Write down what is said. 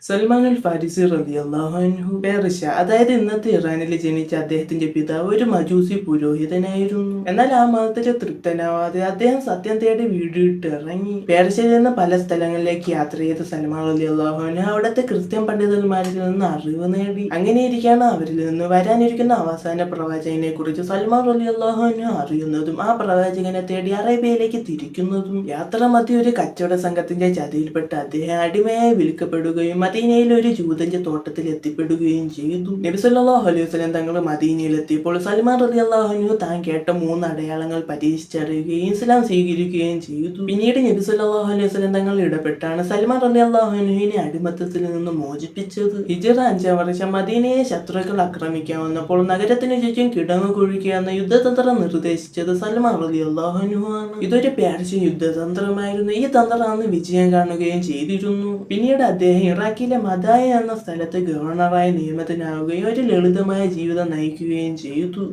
സൽമാൻ അൽ ഫാരിസി റളിയല്ലാഹു അൻഹു പേർഷ്യ, അതായത് ഇന്നത്തെ ഇറാനിൽ ജനിച്ച അദ്ദേഹത്തിന്റെ പിതാവ് ഒരു മജൂസി പുരോഹിതനായിരുന്നു. എന്നാൽ ആ മതത്തിൽ തൃപ്തനാവാതെ അദ്ദേഹം സത്യം തേടി വീടിട്ട് ഇറങ്ങി. പേർഷ്യയിൽ നിന്ന് പല സ്ഥലങ്ങളിലേക്ക് യാത്ര ചെയ്ത സൽമാൻ റളിയല്ലാഹു അൻഹു അവിടുത്തെ ക്രിസ്ത്യൻ പണ്ഡിതന്മാരിൽ നിന്ന് അറിവ് നേടി. അങ്ങനെയിരിക്കാണ് അവരിൽ നിന്ന് വരാനിരിക്കുന്ന അവസാന പ്രവാചകനെ കുറിച്ച് സൽമാൻ റളിയല്ലാഹു അൻഹു അറിയുന്നതും ആ പ്രവാചകനെ തേടി അറേബ്യയിലേക്ക് തിരിക്കുന്നതും. യാത്ര മധ്യ ഒരു കച്ചവട സംഘത്തിന്റെ ചതിയിൽപ്പെട്ട് അദ്ദേഹം അടിമയായി വിൽക്കപ്പെടുകയും മദീനയിലെ ഒരു ജൂതന്റെ തോട്ടത്തിൽ എത്തിപ്പെടുകയും ചെയ്തു. നബി സല്ലല്ലാഹു അലൈഹി വസല്ലം തങ്ങൾ മദീനയിൽ എത്തിയപ്പോൾ സൽമാൻ റളിയല്ലാഹു അൻഹു താൻ കേട്ട 3 അടയാളങ്ങൾ പരീക്ഷിച്ചറിയുകയും ഇസ്ലാം സ്വീകരിക്കുകയും ചെയ്തു. പിന്നീട് നബി സല്ലല്ലാഹു അലൈഹി വസല്ലം തങ്ങൾ ഇടപെട്ടാണ് സൽമാൻ റളിയല്ലാഹു അൻഹുവിനെ അടിമത്തത്തിൽ നിന്ന് മോചിപ്പിച്ചത്. ഹിജ്റ 5-ാം വർഷം മദീനയെ ശത്രുക്കൾ ആക്രമിക്കാൻ വന്നപ്പോൾ നഗരത്തിന് ചുറ്റും കിടങ്ങു കുഴിക്കുക എന്ന യുദ്ധതന്ത്രം നിർദ്ദേശിച്ചത് സൽമാൻ റളിയല്ലാഹു അൻഹു ആണ്. ഇതൊരു പേർഷ്യൻ യുദ്ധതന്ത്രമായിരുന്നു. ഈ തന്ത്രമാണ് വിജയം കാണുകയും ചെയ്തിരുന്നു. പിന്നീട് അദ്ദേഹം ഇറാഖിലെ മദായ എന്ന സ്ഥലത്ത് ഗവർണറായി നിയമിതനാവുകയും ഒരു ലളിതമായ ജീവിതം നയിക്കുകയും ചെയ്തു.